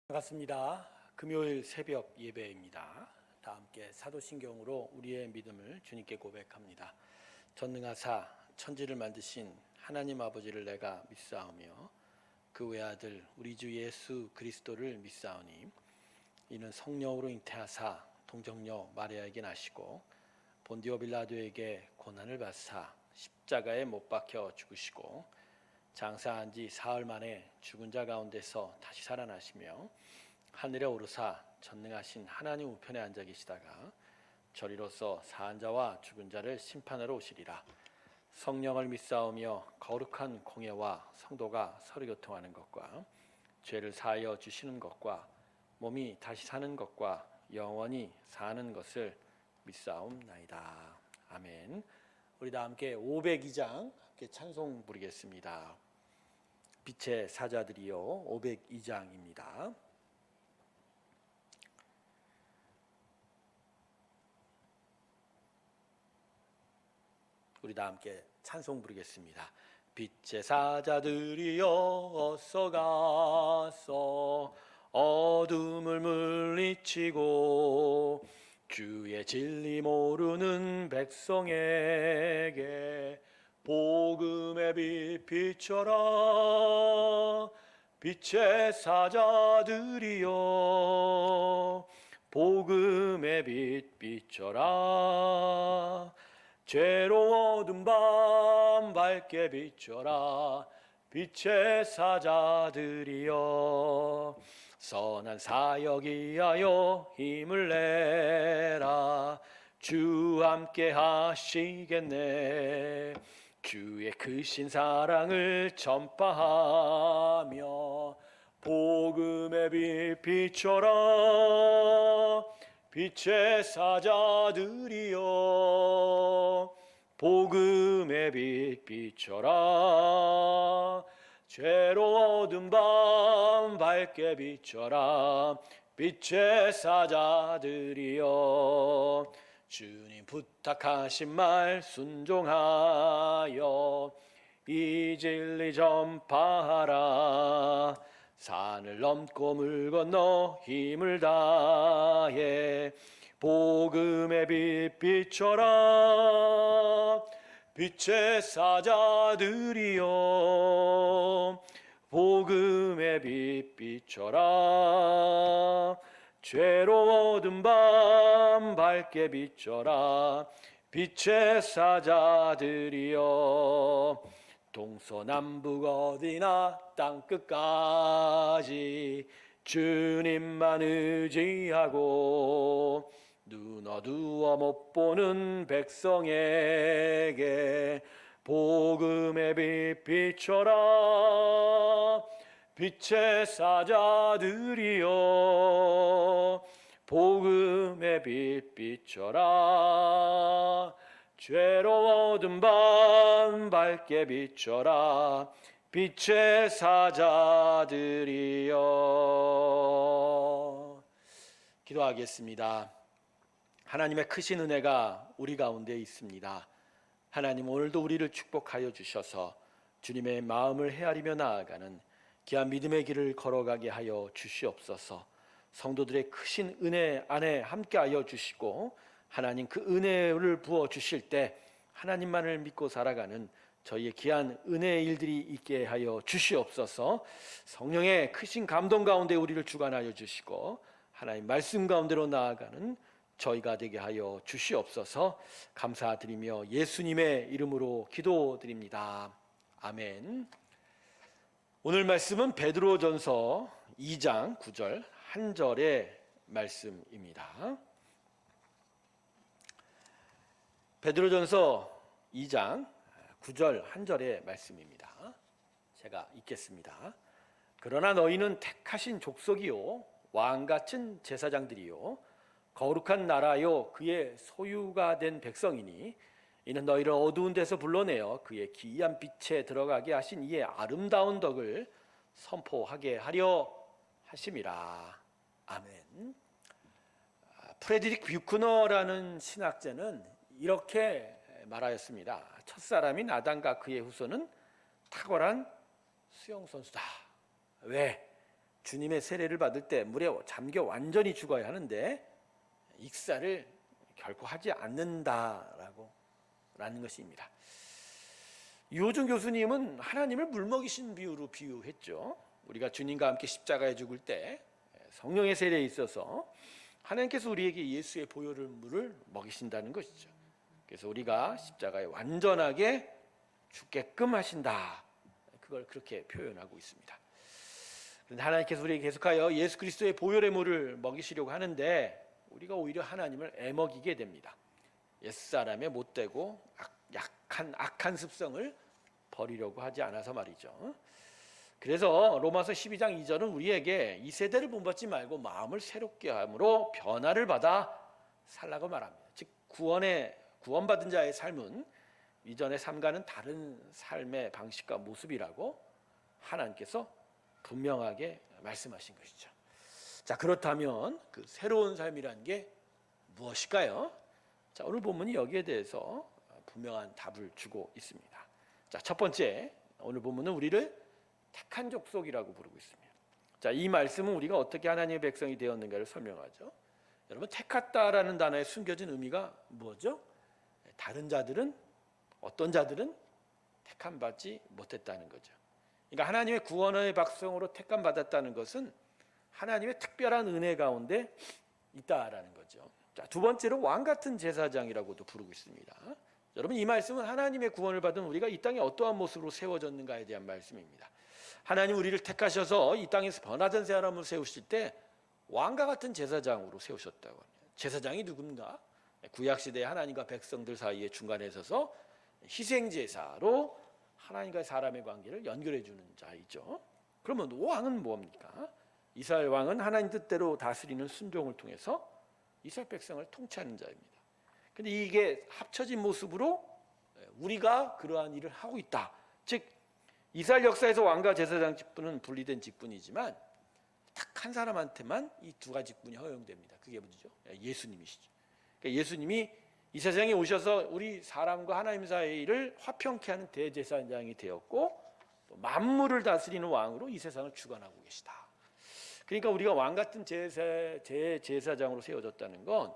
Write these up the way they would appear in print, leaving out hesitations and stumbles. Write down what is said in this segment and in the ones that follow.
반갑습니다. 금요일 새벽 예배입니다. 다 함께 사도신경으로 우리의 믿음을 주님께 고백합니다. 전능하사 천지를 만드신 하나님 아버지를 내가 믿사오며 그 외아들 우리 주 예수 그리스도를 믿사오니 이는 성령으로 잉태하사 동정녀 마리아에게 나시고 본디오 빌라도에게 고난을 받사 십자가에 못 박혀 죽으시고 장사한 지 사흘 만에 죽은 자 가운데서 다시 살아나시며 하늘에 오르사 전능하신 하나님 우편에 앉아 계시다가 저리로서 사한 자와 죽은 자를 심판하러 오시리라. 성령을 믿사오며 거룩한 공예와 성도가 서로 교통하는 것과 죄를 사하여 주시는 것과 몸이 다시 사는 것과 영원히 사는 것을 믿사옵나이다. 아멘. 우리 다 함께 502장 함께 찬송 부르겠습니다. 빛의 사자들이요, 502장입니다. 우리 다 함께 찬송 부르겠습니다. 빛의 사자들이여 어서 가서 어둠을 물리치고 주의 진리 모르는 백성에게 복음의 빛 비춰라. 빛의 사자들이여 복음의 빛 비춰라. 죄로 어두운 밤 밝게 비춰라. 빛의 사자들이여 선한 사역 위하여 힘을 내라. 주 함께 하시겠네. 주의 크신 사랑을 전파하며 복음의 빛 비춰라. 빛의 사자들이여 복음의 빛 비춰라. 죄로 어두운 밤 밝게 비춰라. 빛의 사자들이여 주님 부탁하신 말 순종하여 이 진리 전파하라. 산을 넘고 물 건너 힘을 다해 복음의 빛 비춰라. 빛의 사자들이여 복음의 빛 비춰라. 죄로 어두운 밤 밝게 비춰라. 빛의 사자들이여 동서남북 어디나 땅끝까지 주님만 의지하고 눈 어두워 못 보는 백성에게 복음의 빛 비춰라. 빛의 사자들이여 복음의 빛 비춰라. 죄로 어두운 밤 밝게 비춰라. 빛의 사자들이여. 기도하겠습니다. 하나님의 크신 은혜가 우리 가운데 있습니다. 하나님, 오늘도 우리를 축복하여 주셔서 주님의 마음을 헤아리며 나아가는 귀한 믿음의 길을 걸어가게 하여 주시옵소서. 성도들의 크신 은혜 안에 함께하여 주시고 하나님 그 은혜를 부어 주실 때 하나님만을 믿고 살아가는 저희의 귀한 은혜의 일들이 있게 하여 주시옵소서. 성령의 크신 감동 가운데 우리를 주관하여 주시고 하나님 말씀 가운데로 나아가는 저희가 되게 하여 주시옵소서. 감사드리며 예수님의 이름으로 기도드립니다. 아멘. 오늘 말씀은 베드로전서 2장 9절 한 절의 말씀입니다. 베드로전서 2장 9절 한 절의 말씀입니다. 제가 읽겠습니다. 그러나 너희는 택하신 족속이요 왕같은 제사장들이요 거룩한 나라요 그의 소유가 된 백성이니 이는 너희를 어두운 데서 불러내어 그의 기이한 빛에 들어가게 하신 이의 아름다운 덕을 선포하게 하려 하심이라. 아멘. 프레드릭 뷰크너라는 신학자는 이렇게 말하였습니다. 첫사람인 아담과 그의 후손은 탁월한 수영선수다. 왜? 주님의 세례를 받을 때 물에 잠겨 완전히 죽어야 하는데 익사를 결코 하지 않는다라고 라는 것입니다. 유호준 교수님은 하나님을 물먹이신 비유로 비유했죠. 우리가 주님과 함께 십자가에 죽을 때 성령의 세례에 있어서 하나님께서 우리에게 예수의 보혈을 물을 먹이신다는 것이죠. 그래서 우리가 십자가에 완전하게 죽게끔 하신다. 그걸 그렇게 표현하고 있습니다. 그런데 하나님께서 우리에게 계속하여 예수 그리스도의 보혈의 물을 먹이시려고 하는데 우리가 오히려 하나님을 애먹이게 됩니다. 옛사람의 못되고 악한 습성을 버리려고 하지 않아서 말이죠. 그래서 로마서 12장 2절은 우리에게 이 세대를 본받지 말고 마음을 새롭게 함으로 변화를 받아 살라고 말합니다. 즉 구원받은 자의 삶은 이전의 삶과는 다른 삶의 방식과 모습이라고 하나님께서 분명하게 말씀하신 것이죠. 자, 그렇다면 그 새로운 삶이라는 게 무엇일까요? 자, 오늘 본문이 여기에 대해서 분명한 답을 주고 있습니다. 자, 첫 번째, 오늘 본문은 우리를 택한 족속이라고 부르고 있습니다. 자, 이 말씀은 우리가 어떻게 하나님의 백성이 되었는가를 설명하죠. 여러분, 택했다라는 단어에 숨겨진 의미가 뭐죠? 다른 자들은, 어떤 자들은 택함 받지 못했다는 거죠. 그러니까 하나님의 구원의 백성으로 택함 받았다는 것은 하나님의 특별한 은혜 가운데 있다라는 거죠. 자, 두 번째로 왕 같은 제사장이라고도 부르고 있습니다. 여러분, 이 말씀은 하나님의 구원을 받은 우리가 이 땅에 어떠한 모습으로 세워졌는가에 대한 말씀입니다. 하나님 우리를 택하셔서 이 땅에서 변화된 사람을 세우실 때 왕과 같은 제사장으로 세우셨다고 합니다. 제사장이 누굽니까? 구약 시대에 하나님과 백성들 사이에 중간에 서서 희생 제사로 하나님과 사람의 관계를 연결해 주는 자이죠. 그러면 왕은 뭡니까? 이스라엘 왕은 하나님 뜻대로 다스리는 순종을 통해서 이스라엘 백성을 통치하는 자입니다. 근데 이게 합쳐진 모습으로 우리가 그러한 일을 하고 있다. 즉 이스라엘 역사에서 왕과 제사장 직분은 분리된 직분이지만 딱 한 사람한테만 이 두 가지 직분이 허용됩니다. 그게 뭐죠? 예수님이시죠. 그러니까 예수님이 이 세상에 오셔서 우리 사람과 하나님 사이를 화평케 하는 대제사장이 되었고 또 만물을 다스리는 왕으로 이 세상을 주관하고 계시다. 그러니까 우리가 왕 같은 제사장으로 세워졌다는 건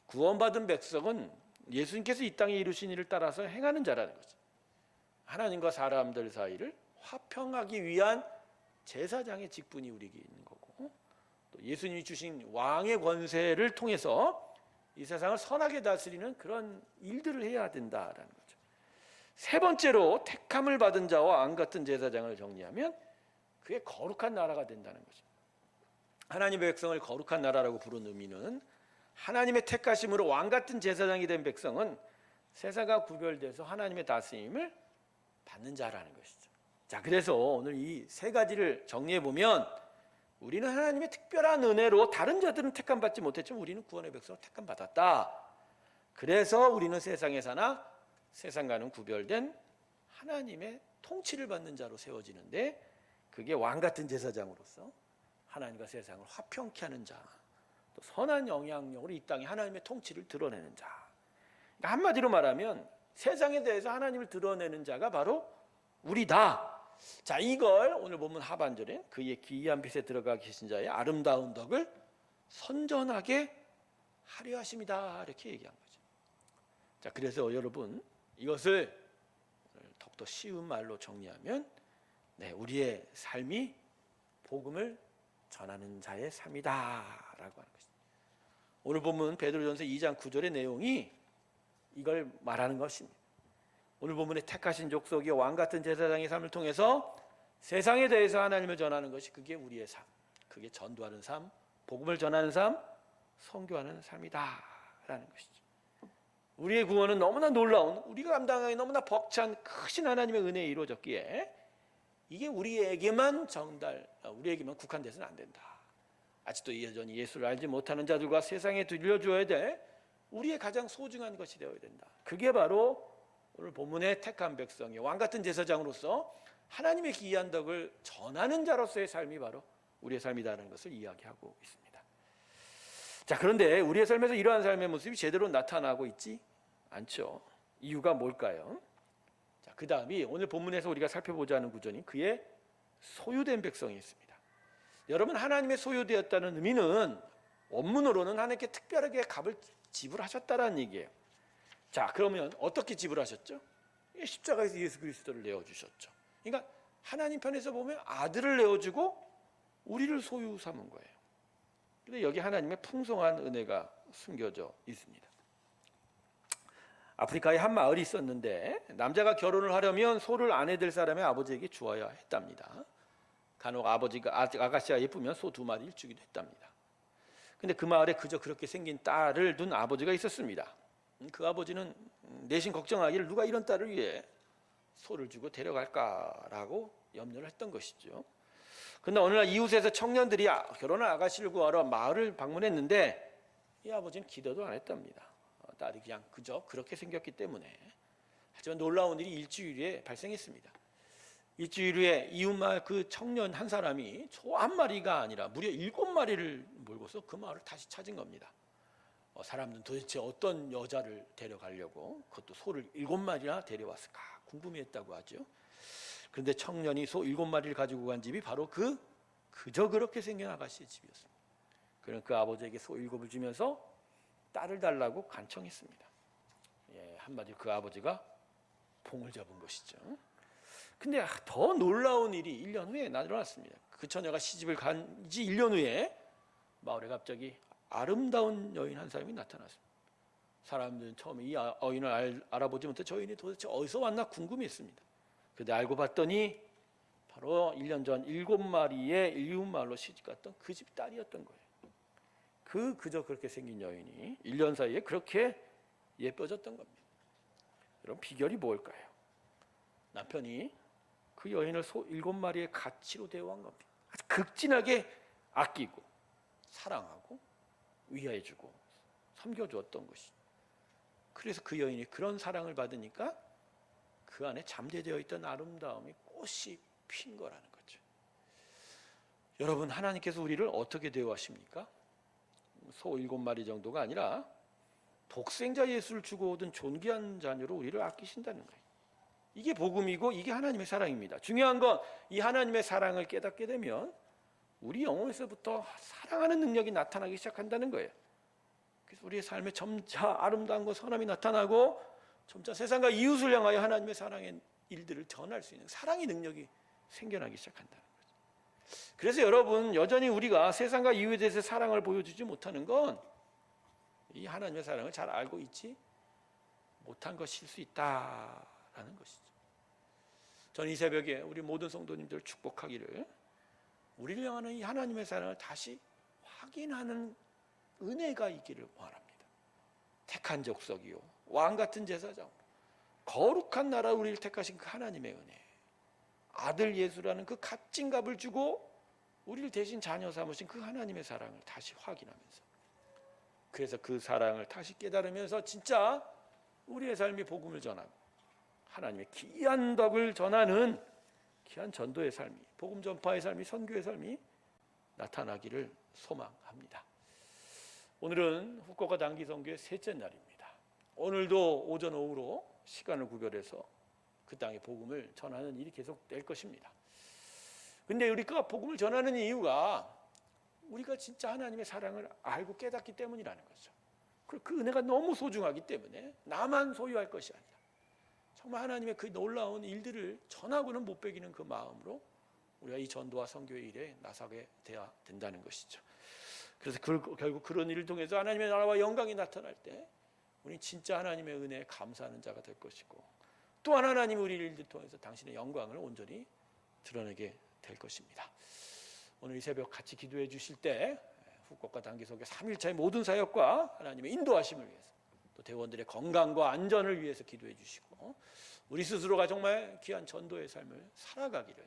구원받은 백성은 예수님께서 이 땅에 이루신 일을 따라서 행하는 자라는 거죠. 하나님과 사람들 사이를 화평하기 위한 제사장의 직분이 우리에게 있는 거고, 또 예수님이 주신 왕의 권세를 통해서 이 세상을 선하게 다스리는 그런 일들을 해야 된다라는 거죠. 세 번째로 택함을 받은 자와 왕 같은 제사장을 정리하면 그게 거룩한 나라가 된다는 거죠. 하나님의 백성을 거룩한 나라라고 부르는 의미는 하나님의 택하심으로 왕 같은 제사장이 된 백성은 세상과 구별돼서 하나님의 다스림을 받는 자라는 것이죠. 자, 그래서 오늘 이 세 가지를 정리해 보면 우리는 하나님의 특별한 은혜로 다른 자들은 택함 받지 못했지만 우리는 구원의 백성으로 택함 받았다. 그래서 우리는 세상에 사나 세상과는 구별된 하나님의 통치를 받는 자로 세워지는데 그게 왕 같은 제사장으로서 하나님과 세상을 화평케 하는 자, 또 선한 영향력으로 이 땅에 하나님의 통치를 드러내는 자. 그러니까 한마디로 말하면 세상에 대해서 하나님을 드러내는 자가 바로 우리다. 자, 이걸 오늘 본문 하반절에 그의 기이한 빛에 들어가 계신 자의 아름다운 덕을 선전하게 하려 하심이다, 이렇게 얘기한 거죠. 자, 그래서 여러분 이것을 더욱더 쉬운 말로 정리하면 우리의 삶이 복음을 전하는 자의 삶이다라고 하는 것입니다. 오늘 본문 베드로전서 2장 9절의 내용이 이걸 말하는 것입니다. 오늘 본문에 택하신 족속이 왕 같은 제사장의 삶을 통해서 세상에 대해서 하나님을 전하는 것이 그게 우리의 삶, 그게 전도하는 삶, 복음을 전하는 삶, 선교하는 삶이다라는 것이죠. 우리의 구원은 너무나 놀라운, 우리가 감당하기 너무나 벅찬 크신 하나님의 은혜에 이루어졌기에 이게 우리에게만 국한돼서는 안 된다. 아직도 여전히 예수를 알지 못하는 자들과 세상에 들려줘야 될 우리의 가장 소중한 것이 되어야 된다. 그게 바로 오늘 본문의 택한 백성의 왕 같은 제사장으로서 하나님의 기이한 덕을 전하는 자로서의 삶이 바로 우리의 삶이라는 것을 이야기하고 있습니다. 자, 그런데 우리의 삶에서 이러한 삶의 모습이 제대로 나타나고 있지 않죠. 이유가 뭘까요? 자, 그 다음이 오늘 본문에서 우리가 살펴보자 하는 구절이 그의 소유된 백성이 있습니다. 여러분, 하나님의 소유되었다는 의미는 원문으로는 하나님께 특별하게 값을 지불하셨다라는 얘기예요. 자, 그러면 어떻게 지불하셨죠? 십자가에서 예수 그리스도를 내어주셨죠. 그러니까 하나님 편에서 보면 아들을 내어주고 우리를 소유 삼은 거예요. 근데 여기 하나님의 풍성한 은혜가 숨겨져 있습니다. 아프리카에 한 마을이 있었는데 남자가 결혼을 하려면 소를 아내 될 사람의 아버지에게 주어야 했답니다. 간혹 아가씨가 예쁘면 소 2마리를 주기도 했답니다. 근데 그 마을에 그저 그렇게 생긴 딸을 둔 아버지가 있었습니다. 그 아버지는 내심 걱정하기를 누가 이런 딸을 위해 소를 주고 데려갈까라고 염려를 했던 것이죠. 그런데 어느 날 이웃에서 청년들이 결혼할 아가씨를 구하러 마을을 방문했는데 이 아버지는 기도도 안 했답니다. 딸이 그냥 그저 그렇게 생겼기 때문에. 하지만 놀라운 일이 일주일 후에 발생했습니다. 일주일 후에 이웃마을 그 청년 한 사람이 소 한 마리가 아니라 무려 7마리를 몰고서 그 마을을 다시 찾은 겁니다. 사람들은 도대체 어떤 여자를 데려가려고 그것도 소를 7마리나 데려왔을까 궁금해했다고 하죠. 그런데 청년이 소 7마리를 가지고 간 집이 바로 그저 그렇게 생긴 아가씨의 집이었습니다. 그럼 그 아버지에게 소 7을 주면서 딸을 달라고 간청했습니다. 한마디로 그 아버지가 봉을 잡은 것이죠. 근데 더 놀라운 일이 1년 후에 일어났습니다. 그 처녀가 시집을 간 지 1년 후에 마을에 갑자기 아름다운 여인 한 사람이 나타났습니다. 사람들은 처음에 이 여인을 알아보지 못해 저 여인이 도대체 어디서 왔나 궁금했습니다. 그런데 알고 봤더니 바로 1년 전 7마리의 이웃마을로 시집갔던 그 집 딸이었던 거예요. 그저 그렇게 생긴 여인이 1년 사이에 그렇게 예뻐졌던 겁니다. 여러분, 비결이 뭘까요? 남편이 그 여인을 소 7마리의 가치로 대우한 겁니다. 아주 극진하게 아끼고 사랑하고 위하여주고 섬겨주었던 것이. 그래서 그 여인이 그런 사랑을 받으니까 그 안에 잠재되어 있던 아름다움이 꽃이 핀 거라는 거죠. 여러분, 하나님께서 우리를 어떻게 대우하십니까? 소 7마리 정도가 아니라 독생자 예수를 주고 오던 존귀한 자녀로 우리를 아끼신다는 거예요. 이게 복음이고 이게 하나님의 사랑입니다. 중요한 건 이 하나님의 사랑을 깨닫게 되면 우리 영혼에서부터 사랑하는 능력이 나타나기 시작한다는 거예요. 그래서 우리의 삶에 점차 아름다움과 선함이 나타나고 점차 세상과 이웃을 향하여 하나님의 사랑의 일들을 전할 수 있는 사랑의 능력이 생겨나기 시작한다는 거죠. 그래서 여러분, 여전히 우리가 세상과 이웃에 대해서 사랑을 보여주지 못하는 건 이 하나님의 사랑을 잘 알고 있지 못한 것일 수 있다라는 것이죠. 저는 이 새벽에 우리 모든 성도님들 축복하기를 우리를 향하는 이 하나님의 사랑을 다시 확인하는 은혜가 있기를 원합니다. 택한 족속이요 왕같은 제사장, 거룩한 나라 우리를 택하신 그 하나님의 은혜, 아들 예수라는 그 값진 값을 주고 우리를 대신 자녀 삼으신 그 하나님의 사랑을 다시 확인하면서, 그래서 그 사랑을 다시 깨달으면서 진짜 우리의 삶이 복음을 전하고 하나님의 귀한 덕을 전하는 귀한 전도의 삶이, 복음 전파의 삶이, 선교의 삶이 나타나기를 소망합니다. 오늘은 후쿠오카 단기 선교의 셋째 날입니다. 오늘도 오전 오후로 시간을 구별해서 그 땅의 복음을 전하는 일이 계속될 것입니다. 근데 우리가 복음을 전하는 이유가 우리가 진짜 하나님의 사랑을 알고 깨닫기 때문이라는 거죠. 그 은혜가 너무 소중하기 때문에 나만 소유할 것이 아니라 정말 하나님의 그 놀라운 일들을 전하고는 못 배기는 그 마음으로 우리가 이 전도와 선교의 일에 나서게 돼야 된다는 것이죠. 그래서 결국 그런 일을 통해서 하나님의 나라와 영광이 나타날 때 우리는 진짜 하나님의 은혜에 감사하는 자가 될 것이고, 또한 하나님이 우리 일들 통해서 당신의 영광을 온전히 드러내게 될 것입니다. 오늘 이 새벽 같이 기도해 주실 때 후쿠오카 단기선교 3일차의 모든 사역과 하나님의 인도하심을 위해서, 또 대원들의 건강과 안전을 위해서 기도해 주시고, 우리 스스로가 정말 귀한 전도의 삶을 살아가기를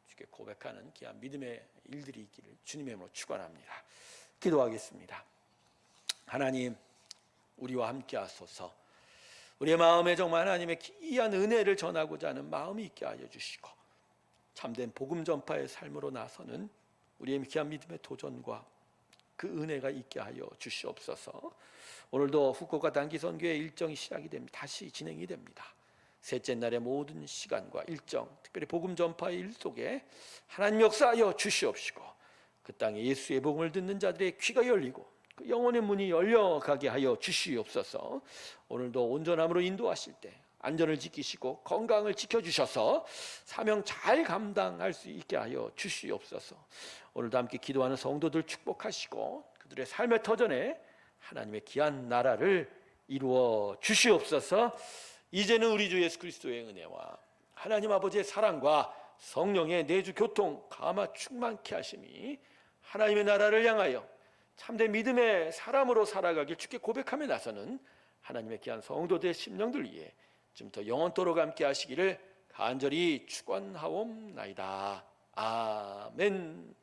주께 고백하는 귀한 믿음의 일들이 있기를 주님의 이름으로 축원합니다. 기도하겠습니다. 하나님, 우리와 함께 하소서. 우리의 마음에 정말 하나님의 귀한 은혜를 전하고자 하는 마음이 있게 하여 주시고, 참된 복음 전파의 삶으로 나서는 우리의 귀한 믿음의 도전과 그 은혜가 있게 하여 주시옵소서. 오늘도 후쿠오카 단기 선교의 일정이 시작이 됩니다. 다시 진행이 됩니다. 셋째 날의 모든 시간과 일정, 특별히 복음 전파의 일 속에 하나님 역사하여 주시옵시고, 그 땅에 예수의 복음을 듣는 자들의 귀가 열리고 그 영혼의 문이 열려가게 하여 주시옵소서. 오늘도 온전함으로 인도하실 때 안전을 지키시고 건강을 지켜주셔서 사명 잘 감당할 수 있게 하여 주시옵소서. 오늘도 함께 기도하는 성도들 축복하시고 그들의 삶의 터전에 하나님의 귀한 나라를 이루어 주시옵소서. 이제는 우리 주 예수 그리스도의 은혜와 하나님 아버지의 사랑과 성령의 내주 교통 감화 충만케 하심이 하나님의 나라를 향하여 참된 믿음의 사람으로 살아가길 주께 고백하며 나서는 하나님의 귀한 성도들의 심령들 위해 지금부터 영원토록 함께 하시기를 간절히 축원하옵나이다. 아멘.